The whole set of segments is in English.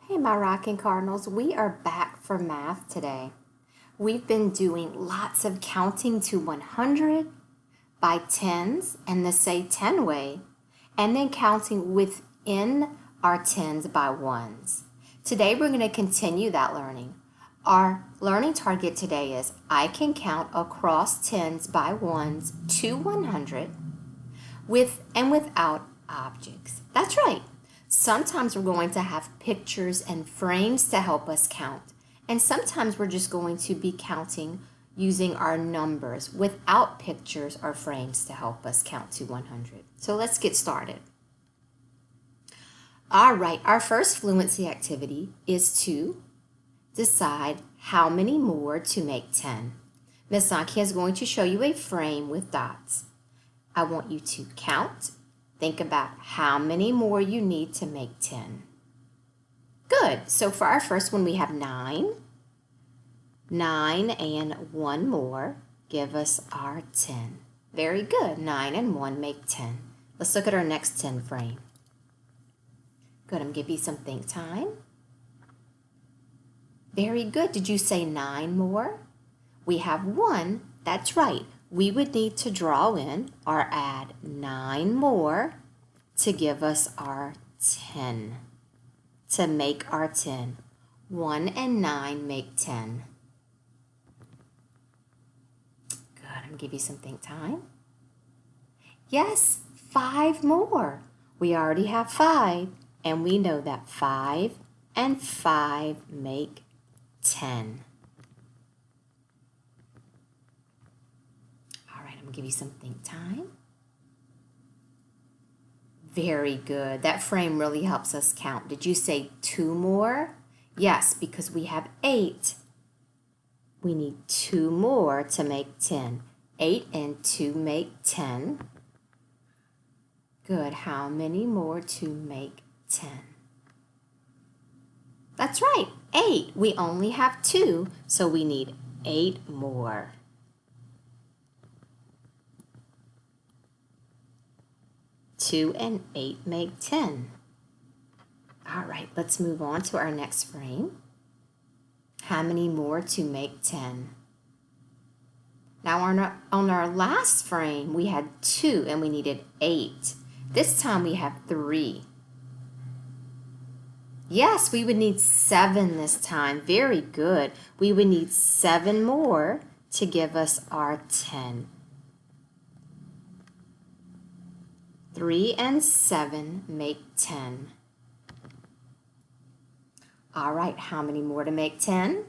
Hey, my Rockin' Cardinals, we are back for math today. We've been doing lots of counting to 100 by tens and the say 10 way, and then counting within our tens by ones. Today we're going to continue that learning. Our learning target today is I can count across tens by ones to 100 with and without objects. That's right. Sometimes we're going to have pictures and frames to help us count. And sometimes we're just going to be counting using our numbers without pictures or frames to help us count to 100. So let's get started. All right, our first fluency activity is to decide how many more to make 10. Miss Anki is going to show you a frame with dots. I want you to count. Think about how many more you need to make 10. Good. So for our first one, we have 9. 9 and 1 more give us our 10. Very good. 9 and 1 make 10. Let's look at our next 10 frame. Good. I'm going to give you some think time. Very good. Did you say 9 more? We have 1. That's right. We would need to draw in or add 9 more to give us our 10, to make our 10. 1 and 9 make 10. Good, I'm going to give you some think time. Yes, 5 more. We already have 5, and we know that 5 and 5 make 10. I'm going to give you some think time. Very good. That frame really helps us count. Did you say 2 more? Yes, because we have 8. We need 2 more to make 10. 8 and 2 make 10. Good. How many more to make 10? That's right, 8. We only have 2, so we need 8 more. 2 and 8 make 10. All right, let's move on to our next frame. How many more to make 10? Now on our last frame, we had 2 and we needed 8. This time we have 3. Yes, we would need 7 this time. Very good. We would need 7 more to give us our 10. 3 and 7 make 10. All right, how many more to make 10?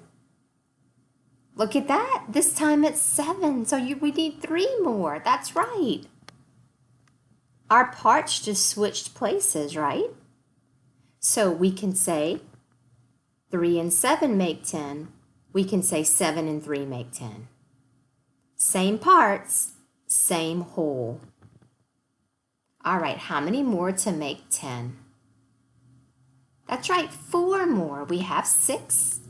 Look at that. This time it's 7, so we need 3 more. That's right. Our parts just switched places, right? So we can say 3 and 7 make 10. We can say 7 and 3 make 10. Same parts, same whole. All right, how many more to make 10? That's right, 4 more. We have 6.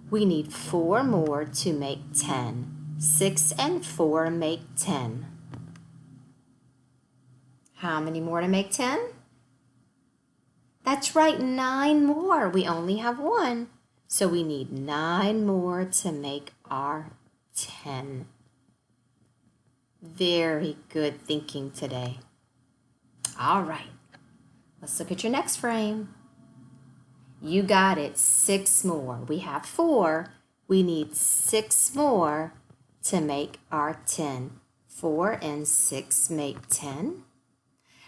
We need 4 more to make 10. 6 and 4 make 10. How many more to make 10? That's right, 9 more. We only have 1. So we need 9 more to make our 10. Very good thinking today. All right, let's look at your next frame. You got it, 6 more. We have 4. We need 6 more to make our 10. 4 and 6 make 10.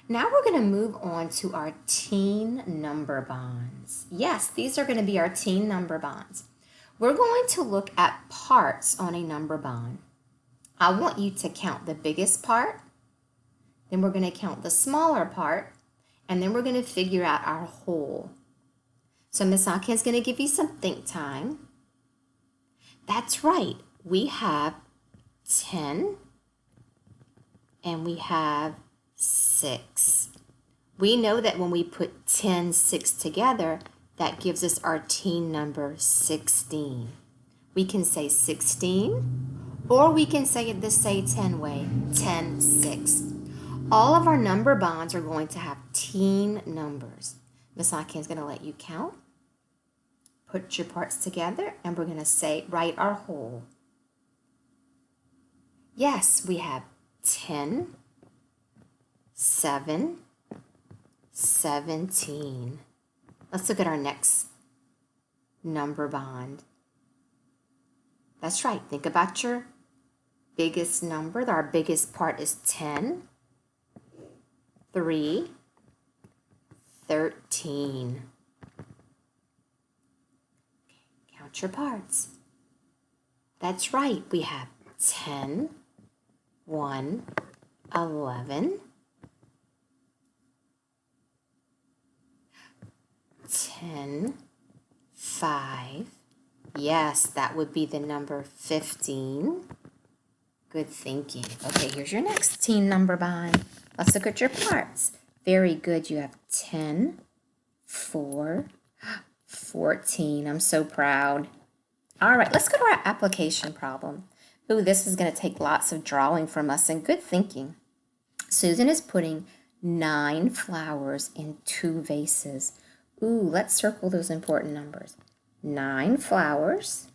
Now we're going to move on to our teen number bonds. Yes, these are going to be our teen number bonds. We're going to look at parts on a number bond. I want you to count the biggest part. Then we're going to count the smaller part, and then we're going to figure out our whole. So Miss Anki is going to give you some think time. That's right. We have 10, and we have 6. We know that when we put 10, 6 together, that gives us our teen number 16. We can say 16, or we can say it the say 10 way, 10, 6. All of our number bonds are going to have teen numbers. Miss Anki is going to let you count. Put your parts together and we're going to say, write our whole. Yes, we have 10, 7, 17. Let's look at our next number bond. That's right. Think about your biggest number. Our biggest part is 10, 3, 13. Count your parts. That's right. We have 10, 1, 11, 10, 5. Yes, that would be the number 15. Good thinking. Okay, here's your next teen number bond. Let's look at your parts. Very good. You have 10, 4, 14. I'm so proud. All right, let's go to our application problem. Ooh, this is going to take lots of drawing from us and good thinking. Susan is putting 9 flowers in 2 vases. Ooh, let's circle those important numbers. 9 flowers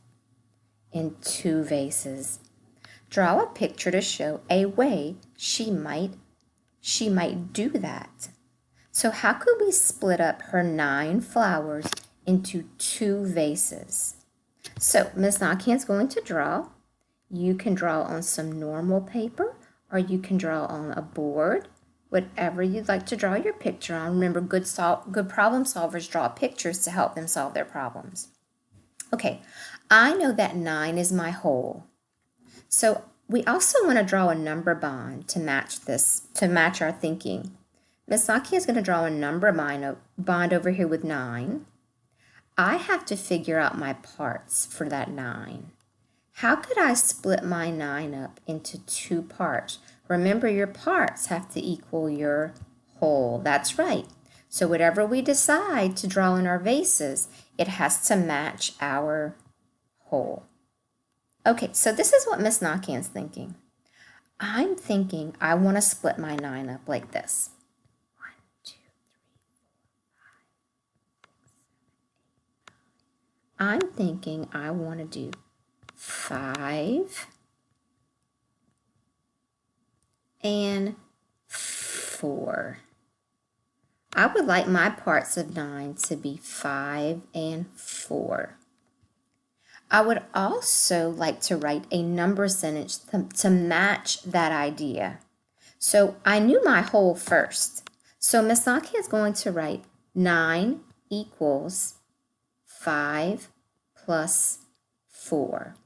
in 2 vases. Draw a picture to show a way she might do that. So how could we split up her 9 flowers into 2 vases? So Ms. Nakhan's going to draw. You can draw on some normal paper or you can draw on a board, whatever you'd like to draw your picture on. Remember, good problem solvers draw pictures to help them solve their problems. Okay, I know that 9 is my whole. So we also want to draw a number bond to match this, to match our thinking. Ms. Nakhan is going to draw a number bond over here with 9. I have to figure out my parts for that 9. How could I split my 9 up into 2 parts? Remember, your parts have to equal your whole. That's right. So whatever we decide to draw in our vases, it has to match our whole. Okay, so this is what Miss Nakhan's thinking. I'm thinking I want to split my 9 up like this. 1, 2, 3, 4, 5, 6, 7, 8, 9. I'm thinking I want to do 5 and 4. I would like my parts of 9 to be 5 and 4. I would also like to write a number sentence to match that idea. So I knew my whole first. So Ms. Nakhan is going to write 9 equals 5 plus 4.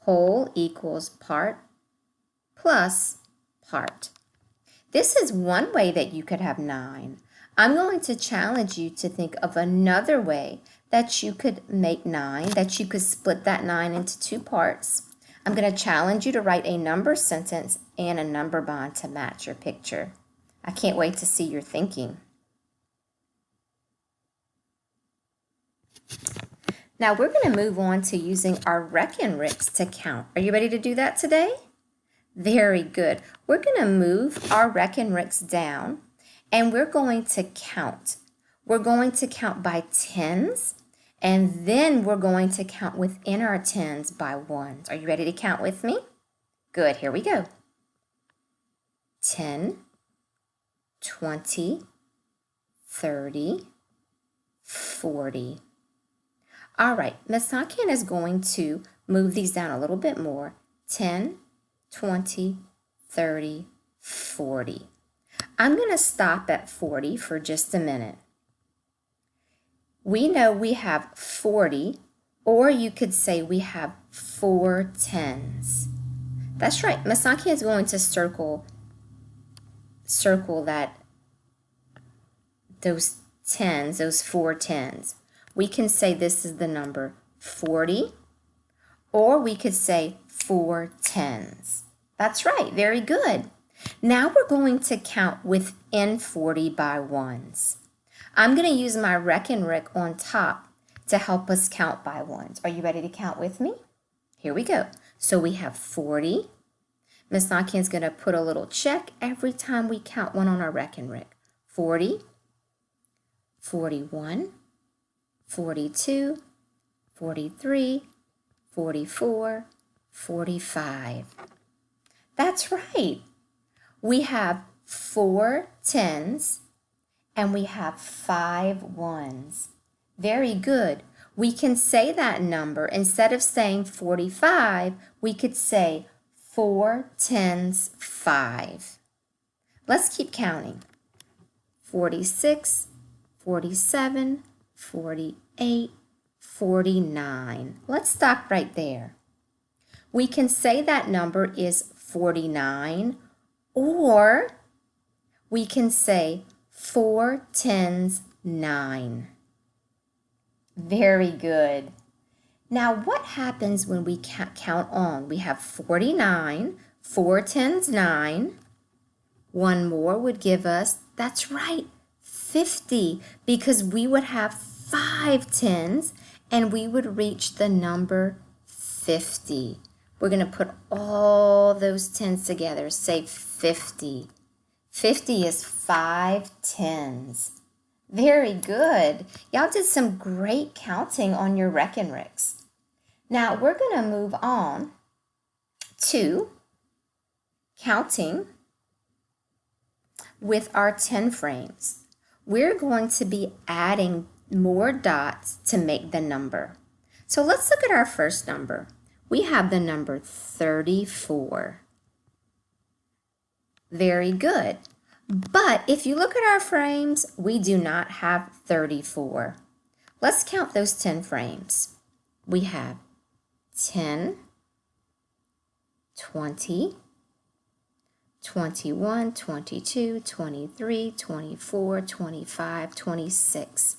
Whole equals part plus part. This is one way that you could have 9. I'm going to challenge you to think of another way that you could make 9, that you could split that 9 into 2 parts. I'm going to challenge you to write a number sentence and a number bond to match your picture. I can't wait to see your thinking. Now we're going to move on to using our Reckon Ricks to count. Are you ready to do that today? Very good. We're going to move our Reckon Ricks down and we're going to count. We're going to count by tens and then we're going to count within our tens by ones. Are you ready to count with me? Good, here we go. 10, 20, 30, 40. All right, Ms. Nakhan is going to move these down a little bit more. 10, 20, 30, 40. I'm going to stop at 40 for just a minute. We know we have 40, or you could say we have 4 tens. That's right. Ms. Nakhan is going to circle that those tens, those 4 tens. We can say this is the number 40, or we could say 4 tens. That's right. Very good. Now we're going to count within 40 by ones. I'm going to use my Reckon Rick on top to help us count by ones. Are you ready to count with me? Here we go. So we have 40. Ms. Nakhan's going to put a little check every time we count one on our Reckon Rick. 40, 41, 42, 43, 44, 45. That's right. We have 4 10s and we have 5 1s. Very good. We can say that number. Instead of saying 45, we could say 4 10s 5. Let's keep counting. 46, 47, 48, 49. Let's stop right there. We can say that number is 49, or we can say 4 10s 9. Very good. Now, what happens when we count on? We have 49, 4 10s 9. One more would give us, that's right, 50, because we would have 5 10s and we would reach the number 50. We're going to put all those 10s together. Say 50. 50 is 5 10s. Very good. Y'all did some great counting on your Reckon-Ricks. Now we're going to move on to counting with our 10 frames. We're going to be adding more dots to make the number. So let's look at our first number. We have the number 34. Very good. But if you look at our frames, we do not have 34. Let's count those 10 frames. We have 10, 20, 21, 22, 23, 24, 25, 26.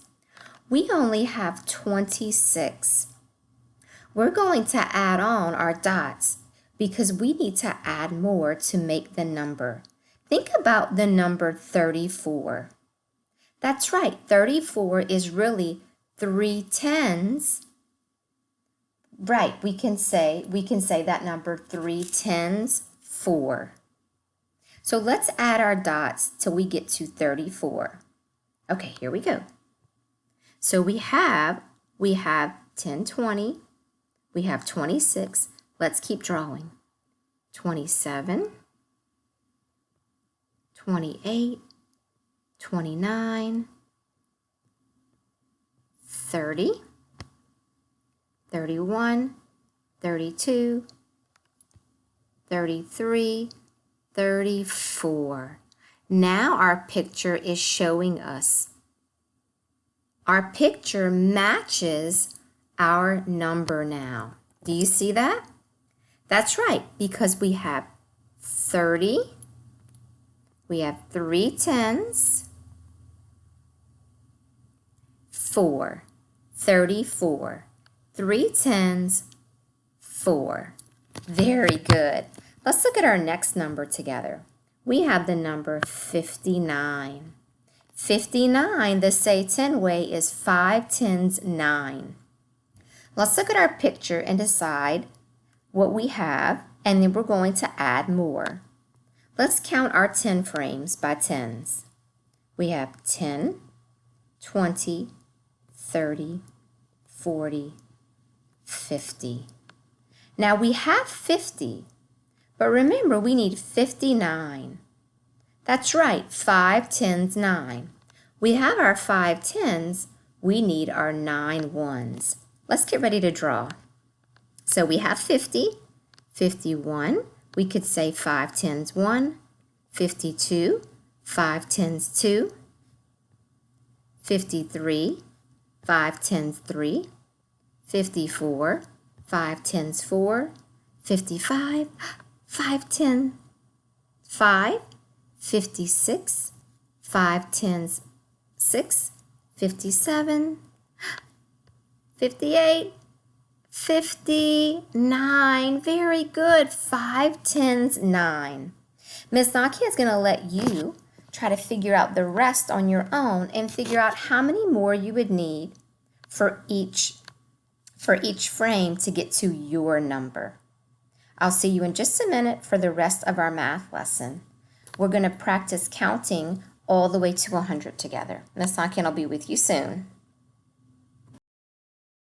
We only have 26. We're going to add on our dots because we need to add more to make the number. Think about the number 34. That's right, 34 is really 3 10s. Right, we can say that number 3 10s 4. So let's add our dots till we get to 34. Okay, here we go. So we have 10 20, we have 26. Let's keep drawing. 27, 28, 29, 30, 31, 32, 33, 34. Now our picture is showing us. Our picture matches our number now. Do you see that? That's right, because we have 30, we have 3 10s, 4, 34, 3 10s, 4. Very good. Let's look at our next number together. We have the number 59. 59, the say 10 way, is 5 10s 9. Let's look at our picture and decide what we have, and then we're going to add more. Let's count our 10 frames by 10s. We have 10, 20, 30, 40, 50. Now we have 50, but remember we need 59. That's right, 5 10s 9. We have our 5 10s, we need our 9 1s. Let's get ready to draw. So we have 50, 51, we could say 5 10s 1, 52, 5 10s 2, 53, 5 10s 3, 54, 5 10s 4, 55, 5 10, 5, 56, 5 10s 6, 57, 58, 59. Very good. 5 10s 9. Miss Nakia is going to let you try to figure out the rest on your own and figure out how many more you would need for each frame to get to your number. I'll see you in just a minute for the rest of our math lesson. We're going to practice counting all the way to 100 together. Miss Nakia will be with you soon.